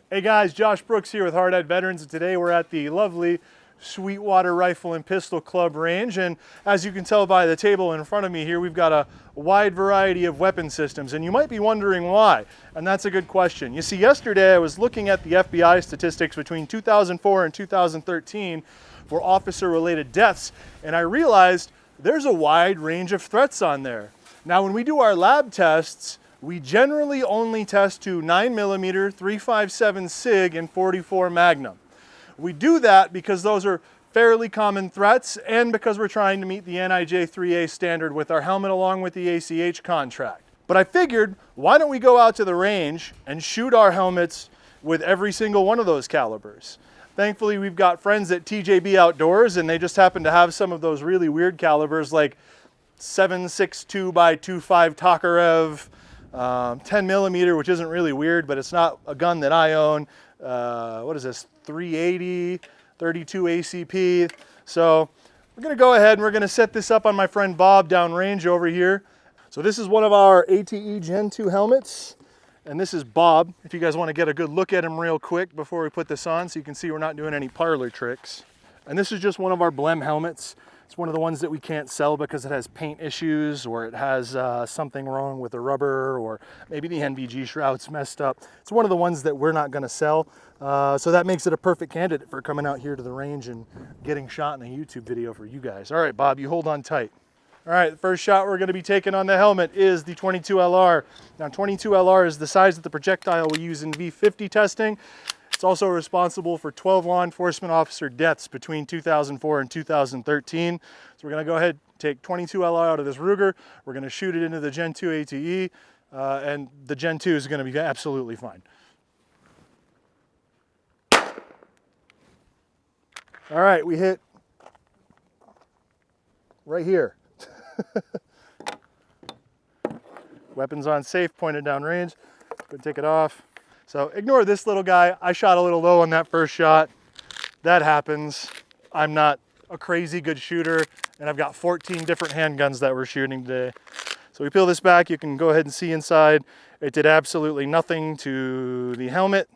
Hey guys, Josh Brooks here with Hard Hat Veterans, and today we're at the lovely Sweetwater Rifle and Pistol Club range. And as you can tell by the table in front of me here, we've got a wide variety of weapon systems, and you might be wondering why, and that's a good question. You see, yesterday I was looking at the FBI statistics between 2004 and 2013 for officer-related deaths, and I realized there's a wide range of threats on there. Now, when we do our lab tests, we generally only test to 9mm, 357 SIG, and 44 Magnum. We do that because those are fairly common threats and because we're trying to meet the NIJ 3A standard with our helmet along with the ACH contract. But I figured, why don't we go out to the range and shoot our helmets with every single one of those calibers? Thankfully, we've got friends at TJB Outdoors, and they just happen to have some of those really weird calibers like 7.62 by 2.5 Tokarev, 10mm, which isn't really weird, but it's not a gun that I own. What is this, 380, 32 ACP. So we're gonna go ahead and we're gonna set this up on my friend Bob downrange over here. So this is one of our ATE Gen 2 helmets, and this is Bob. If you guys wanna get a good look at him real quick before we put this on so you can see we're not doing any parlor tricks. And this is just one of our Blem helmets. It's one of the ones that we can't sell because it has paint issues, or it has something wrong with the rubber, or maybe the NVG shroud's messed up. It's one of the ones that we're not gonna sell. So that makes it a perfect candidate for coming out here to the range and getting shot in a YouTube video for you guys. All right, Bob, you hold on tight. All right, the first shot we're gonna be taking on the helmet is the 22 LR. Now, 22 LR is the size of the projectile we use in V50 testing. It's also responsible for 12 law enforcement officer deaths between 2004 and 2013. So we're gonna go ahead and take 22 LR out of this Ruger. We're gonna shoot it into the Gen 2 ATE, and the Gen 2 is gonna be absolutely fine. All right, we hit right here. Weapons on safe, pointed down range. Go take it off. So ignore this little guy. I shot a little low on that first shot. That happens. I'm not a crazy good shooter, and I've got 14 different handguns that we're shooting today. So we peel this back, you can go ahead and see inside. It did absolutely nothing to the helmet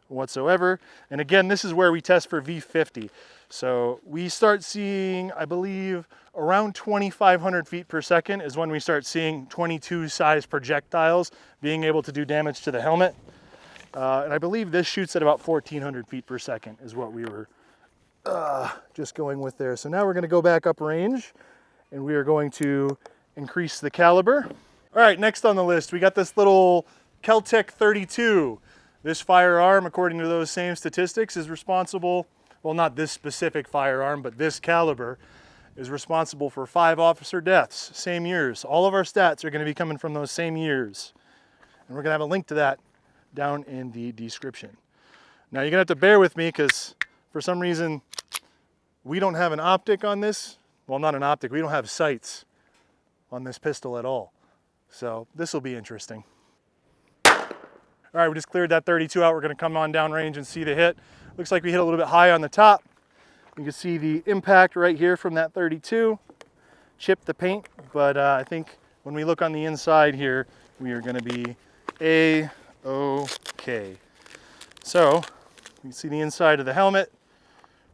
whatsoever. And again, this is where we test for V50. So we start seeing, I believe, around 2,500 feet per second is when we start seeing 22 size projectiles being able to do damage to the helmet. And I believe this shoots at about 1,400 feet per second is what we were just going with there. So now we're gonna go back up range and we are going to increase the caliber. All right, next on the list, we got this little Kel-Tec 32. This firearm, according to those same statistics, is responsible, well, not this specific firearm, but this caliber is responsible for 5 officer deaths, same years. All of our stats are gonna be coming from those same years. And we're gonna have a link to that down in the description. Now you're gonna have to bear with me because for some reason we don't have an optic on this. Well, not an optic, we don't have sights on this pistol at all. So this will be interesting. All right, we just cleared that 32 out. We're gonna come on downrange and see the hit. Looks like we hit a little bit high on the top. You can see the impact right here from that 32. Chipped the paint, but I think when we look on the inside here, we are gonna be okay. So you can see the inside of the helmet.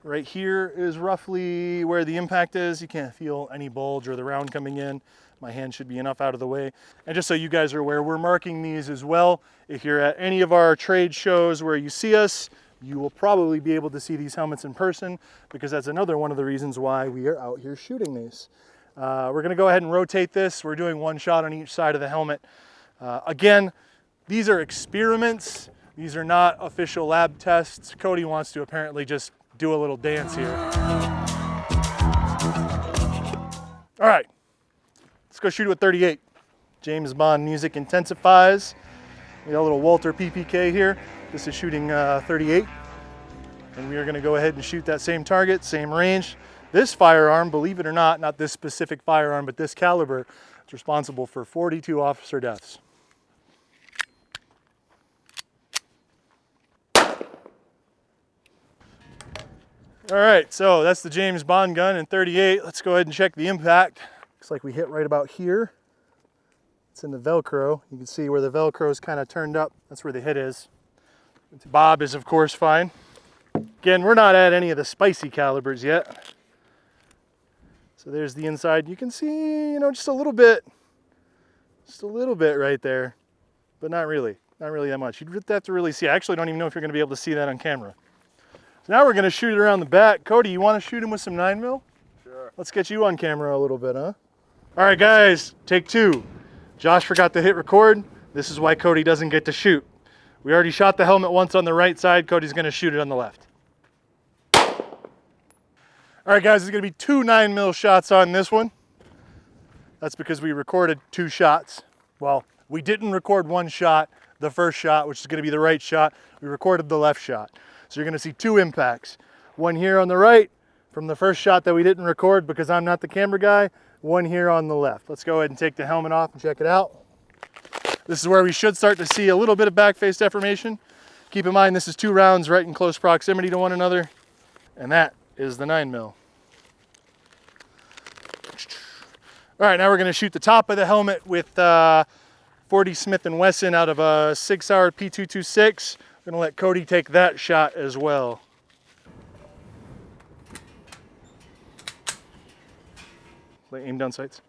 Right here is roughly where the impact is. You can't feel any bulge or the round coming in. My hand should be enough out of the way. And just so you guys are aware, we're marking these as well. If you're at any of our trade shows where you see us, you will probably be able to see these helmets in person, because that's another one of the reasons why we are out here shooting these. We're gonna go ahead and rotate this. We're doing one shot on each side of the helmet. Again, these are experiments. These are not official lab tests. Cody wants to apparently just do a little dance here. All right, let's go shoot it with 38. James Bond music intensifies. We got a little Walter PPK here. This is shooting 38. And we are gonna go ahead and shoot that same target, same range. This firearm, believe it or not this specific firearm, but this caliber, is responsible for 42 officer deaths. All right, so that's the James Bond gun in 38. Let's go ahead and check the impact. Looks like we hit right about here. It's in the Velcro. You can see where the Velcro is kind of turned up. That's where the hit is. Bob is of course fine. Again, we're not at any of the spicy calibers yet. So there's the inside. You can see, just a little bit right there, but not really that much. You'd have to really see. I actually don't even know if you're gonna be able to see that on camera. So now we're gonna shoot it around the back. Cody, you wanna shoot him with some 9mm? Sure. Let's get you on camera a little bit, huh? All right, guys, take 2. Josh forgot to hit record. This is why Cody doesn't get to shoot. We already shot the helmet once on the right side. Cody's gonna shoot it on the left. All right, guys, there's gonna be 2 9mm shots on this one. That's because we recorded 2 shots. Well, we didn't record 1 shot, the first shot, which is gonna be the right shot. We recorded the left shot. So you're gonna see 2 impacts. One here on the right from the first shot that we didn't record because I'm not the camera guy. One here on the left. Let's go ahead and take the helmet off and check it out. This is where we should start to see a little bit of back face deformation. Keep in mind, this is 2 rounds right in close proximity to one another. And that is the 9mm. All right, now we're gonna shoot the top of the helmet with 40 Smith & Wesson out of a 6 Hour P226. We're gonna let Cody take that shot as well. Aim down sights.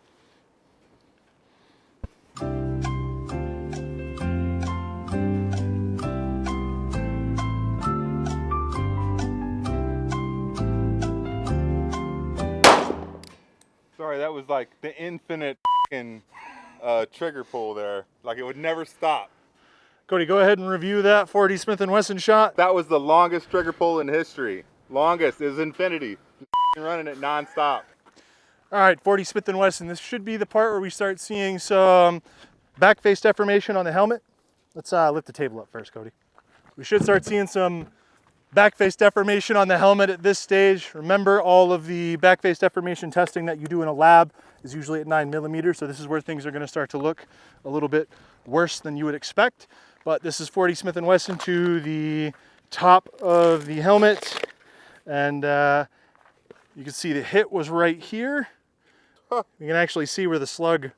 Sorry, that was like the infinite trigger pull there. Like it would never stop. Cody, go ahead and review that 40 Smith & Wesson shot. That was the longest trigger pull in history. Longest is infinity. Just running it non-stop. All right, 40 Smith & Wesson. This should be the part where we start seeing some back face deformation on the helmet. Let's lift the table up first, Cody. We should start seeing some back face deformation on the helmet at this stage. Remember, all of the back face deformation testing that you do in a lab is usually at 9mm, so this is where things are gonna start to look a little bit worse than you would expect. But this is 40 Smith & Wesson to the top of the helmet, and you can see the hit was right here. You can actually see where the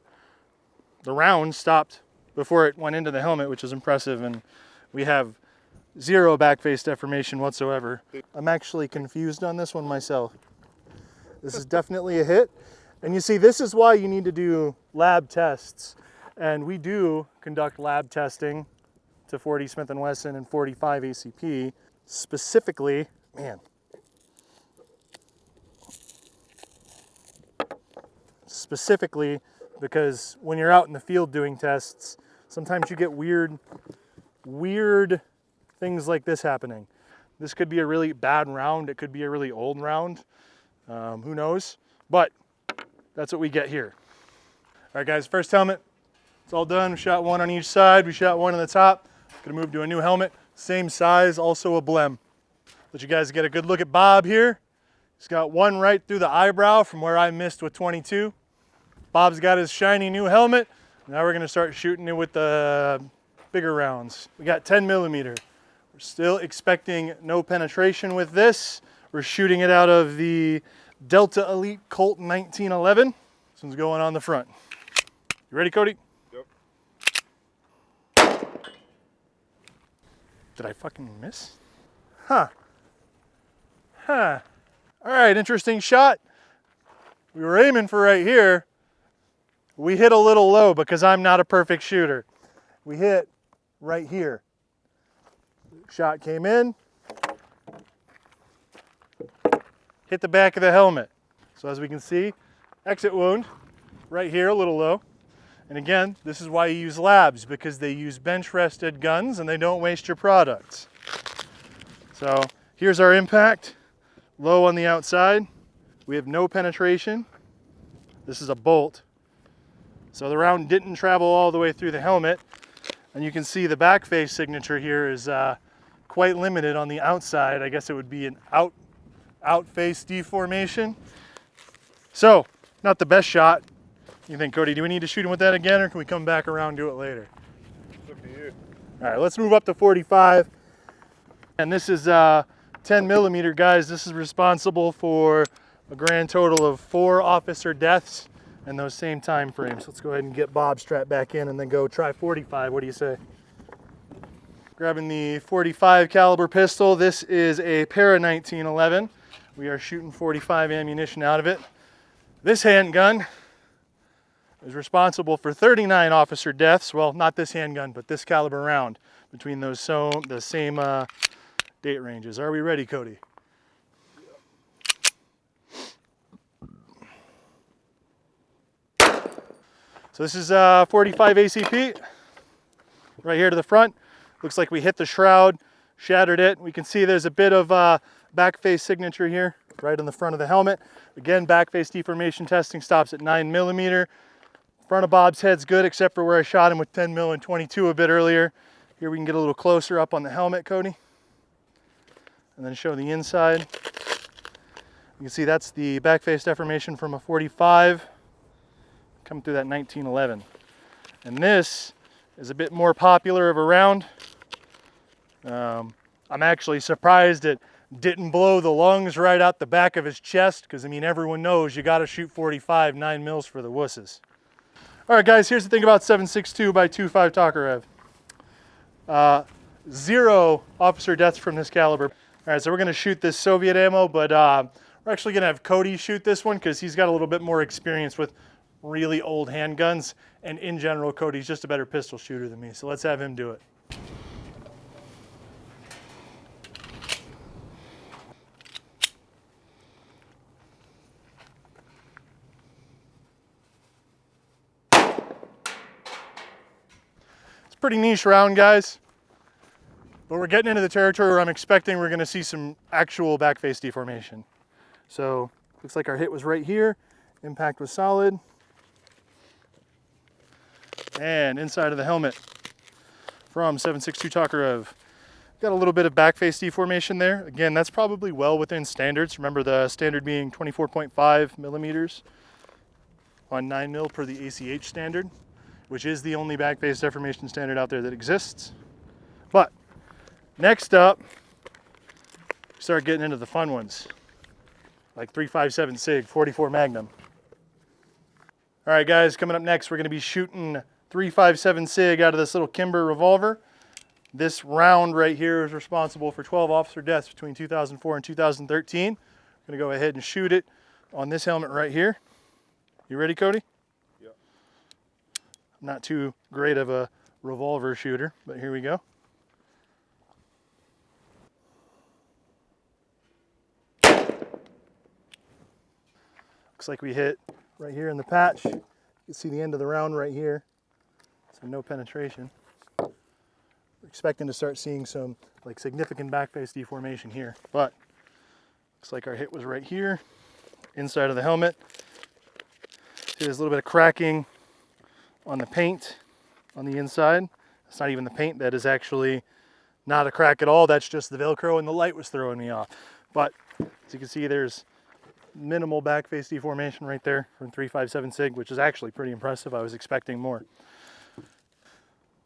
round stopped before it went into the helmet, which is impressive, and we have 0 back face deformation whatsoever. I'm actually confused on this one myself. This is definitely a hit. And you see, this is why you need to do lab tests. And we do conduct lab testing to 40 Smith & Wesson and 45 ACP, specifically, specifically because when you're out in the field doing tests, sometimes you get weird things like this happening. This could be a really bad round. It could be a really old round. Who knows? But that's what we get here. All right, guys, first helmet. It's all done. We shot 1 on each side. We shot 1 on the top. Gonna move to a new helmet. Same size, also a blem. Let you guys get a good look at Bob here. He's got 1 right through the eyebrow from where I missed with 22. Bob's got his shiny new helmet. Now we're gonna start shooting it with the bigger rounds. We got 10mm. We're still expecting no penetration with this. We're shooting it out of the Delta Elite Colt 1911. This one's going on the front. You ready, Cody? Yep. Did I fucking miss? Huh. All right, interesting shot. We were aiming for right here. We hit a little low because I'm not a perfect shooter. We hit right here. Shot came in, hit the back of the helmet. So as we can see, exit wound right here, a little low. And again, this is why you use labs, because they use bench rested guns and they don't waste your products. So here's our impact, low on the outside. We have no penetration. This is a bolt. So the round didn't travel all the way through the helmet. And you can see the back face signature here is quite limited on the outside. I guess it would be an out face deformation. So, not the best shot. You think, Cody, do we need to shoot him with that again, or can we come back around and do it later? It's up to you. All right, let's move up to 45. And this is 10mm, guys. This is responsible for a grand total of 4 officer deaths in those same time frames. Let's go ahead and get Bob strapped back in and then go try 45. What do you say? Grabbing the 45 caliber pistol. This is a Para 1911. We are shooting 45 ammunition out of it. This handgun is responsible for 39 officer deaths. Well, not this handgun, but this caliber round between those the same date ranges. Are we ready, Cody? So this is 45 ACP. Right here to the front. Looks like we hit the shroud, shattered it. We can see there's a bit of back face signature here, right on the front of the helmet. Again, back face deformation testing stops at 9mm. Front of Bob's head's good, except for where I shot him with 10 mil and 22 a bit earlier. Here we can get a little closer up on the helmet, Cody. And then show the inside. You can see that's the back face deformation from a 45 coming through that 1911. And this is a bit more popular of a round. I'm actually surprised it didn't blow the lungs right out the back of his chest, because I mean, everyone knows you got to shoot 45 9mm for the wusses. All right, guys, here's the thing about 7.62 by 2.5 Tokarev. 0 officer deaths from this caliber. All right, so we're going to shoot this Soviet ammo, but we're actually going to have Cody shoot this one because he's got a little bit more experience with really old handguns, and in general, Cody's just a better pistol shooter than me, so let's have him do it. It's a pretty niche round, guys, but we're getting into the territory where I'm expecting we're going to see some actual back face deformation. So looks like our hit was right here, impact was solid. And inside of the helmet from 7.62 Tokarev. Got a little bit of back face deformation there. Again, that's probably well within standards. Remember the standard being 24.5mm on 9mm per the ACH standard, which is the only back face deformation standard out there that exists. But next up, we start getting into the fun ones, like 357 SIG, 44 Magnum. All right, guys, coming up next, we're going to be shooting 357 SIG out of this little Kimber revolver. This round right here is responsible for 12 officer deaths between 2004 and 2013. I'm going to go ahead and shoot it on this helmet right here. You ready, Cody? Yeah. I'm not too great of a revolver shooter, but here we go. Looks like we hit right here in the patch. You can see the end of the round right here. So no penetration. We're expecting to start seeing some like significant back face deformation here, but looks like our hit was right here, inside of the helmet. See, there's a little bit of cracking on the paint on the inside. It's not even the paint, that is actually not a crack at all. That's just the Velcro, and the light was throwing me off. But as you can see, there's minimal back face deformation right there from 357 SIG, which is actually pretty impressive. I was expecting more.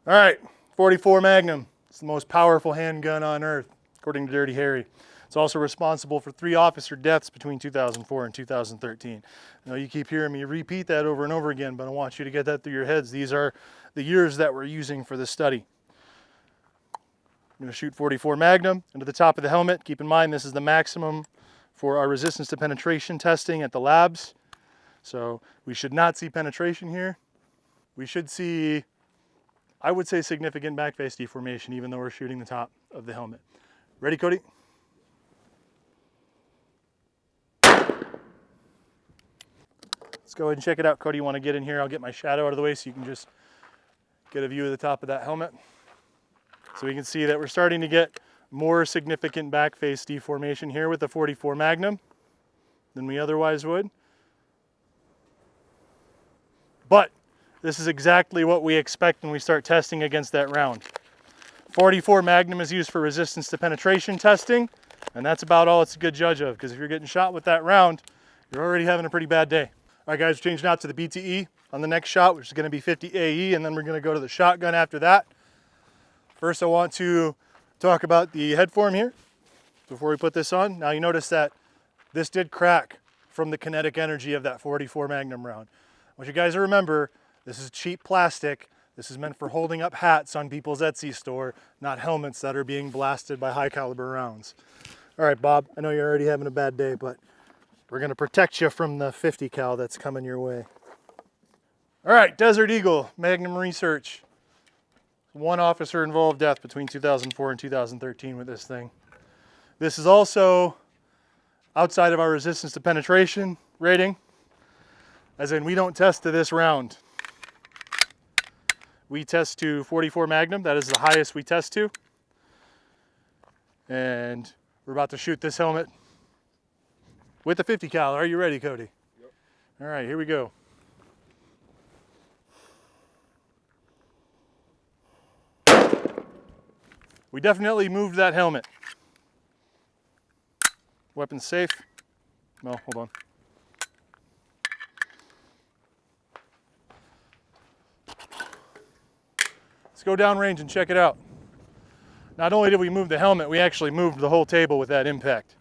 All right, 44 Magnum. It's the most powerful handgun on earth, according to Dirty Harry. It's also responsible for 3 officer deaths between 2004 and 2013. I know you keep hearing me repeat that over and over again, but I want you to get that through your heads. These are the years that we're using for this study. I'm going to shoot 44 Magnum into the top of the helmet. Keep in mind, this is the maximum for our resistance to penetration testing at the labs. So we should not see penetration here. We should see, I would say, significant back face deformation, even though we're shooting the top of the helmet. Ready, Cody? Let's go ahead and check it out. Cody, you want to get in here? I'll get my shadow out of the way so you can just get a view of the top of that helmet. So we can see that we're starting to get more significant back face deformation here with the 44 Magnum than we otherwise would. But this is exactly what we expect when we start testing against that round. 44 Magnum is used for resistance to penetration testing, and that's about all it's a good judge of, because if you're getting shot with that round, you're already having a pretty bad day. All right, guys, we're changing out to the BTE on the next shot, which is going to be 50 AE, and then we're going to go to the shotgun after that. First, I want to talk about the head form here before we put this on. Now, you notice that this did crack from the kinetic energy of that 44 Magnum round. I want you guys to remember, this is cheap plastic. This is meant for holding up hats on people's Etsy store, not helmets that are being blasted by high caliber rounds. All right, Bob, I know you're already having a bad day, but we're gonna protect you from the 50 cal that's coming your way. All right, Desert Eagle, Magnum Research. One officer involved death between 2004 and 2013 with this thing. This is also outside of our resistance to penetration rating, as in we don't test to this round. We test to 44 Magnum, that is the highest we test to. And we're about to shoot this helmet with the 50 cal. Are you ready, Cody? Yep. All right, here we go. We definitely moved that helmet. Weapon safe. No, hold on. Let's go downrange and check it out. Not only did we move the helmet, we actually moved the whole table with that impact.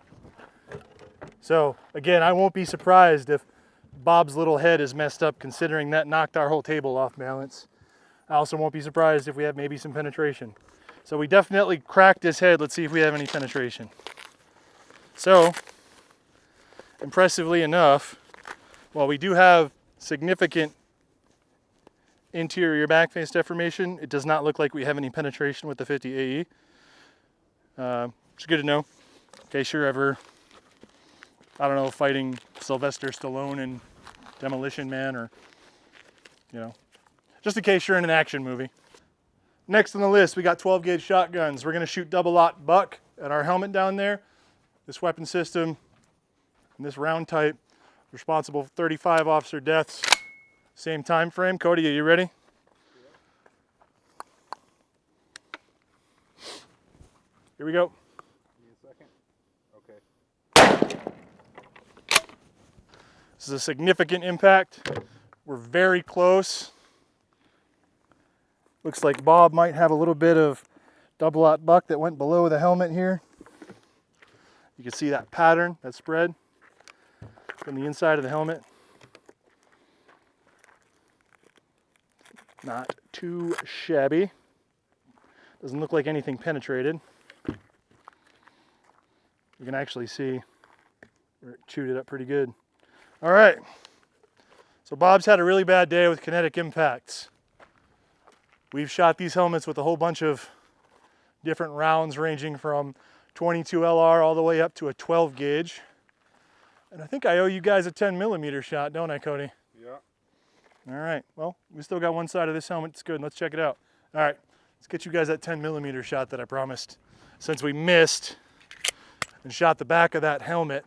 So again, I won't be surprised if Bob's little head is messed up, considering that knocked our whole table off balance. I also won't be surprised if we have maybe some penetration. So we definitely cracked his head. Let's see if we have any penetration. So, impressively enough, while we do have significant interior back face deformation, it does not look like we have any penetration with the 50 AE. It's good to know in case you're ever, I don't know, fighting Sylvester Stallone in Demolition Man, or, you know, just in case you're in an action movie. Next on the list, we got 12 gauge shotguns. We're gonna shoot double-aught buck at our helmet down there. This weapon system and this round type responsible for 35 officer deaths. Same time frame. Cody, are you ready? Here we go. Give me a second. Okay. This is a significant impact. We're very close. Looks like Bob might have a little bit of double-aught buck that went below the helmet here. You can see that pattern, that spread from the inside of the helmet. Not too shabby. Doesn't look like anything penetrated. You can actually see where it chewed it up pretty good. All right. So Bob's had a really bad day with kinetic impacts. We've shot these helmets with a whole bunch of different rounds ranging from 22 LR all the way up to a 12 gauge. And I think I owe you guys a 10 millimeter shot, don't I, Cody? Yeah. All right, well, we still got one side of this helmet. It's good. Let's check it out. All right, let's get you guys that 10 millimeter shot that I promised. Since we missed and shot the back of that helmet,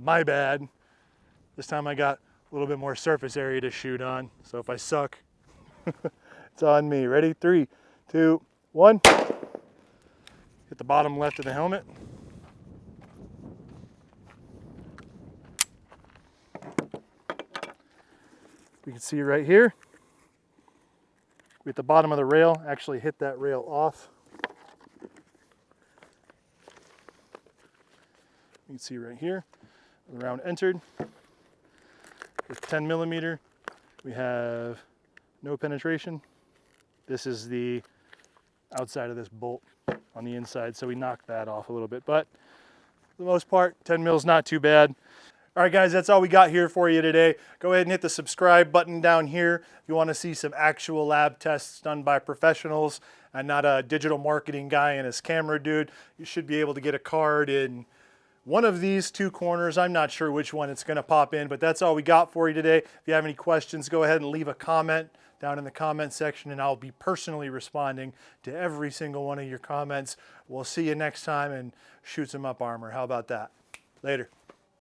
my bad. This time I got a little bit more surface area to shoot on. So if I suck, it's on me. Ready? 3, 2, 1. Hit the bottom left of the helmet. You can see right here. We hit the bottom of the rail, actually hit that rail off. You can see right here, the round entered. With 10 millimeter, we have no penetration. This is the outside of this bolt on the inside, so we knocked that off a little bit, but for the most part, 10 mil's not too bad. All right, guys, that's all we got here for you today. Go ahead and hit the subscribe button down here if you want to see some actual lab tests done by professionals and not a digital marketing guy and his camera dude. You should be able to get a card in one of these two corners. I'm not sure which one it's going to pop in, but that's all we got for you today. If you have any questions, go ahead and leave a comment down in the comment section, and I'll be personally responding to every single one of your comments. We'll see you next time, and shoot some up armor. How about that? Later.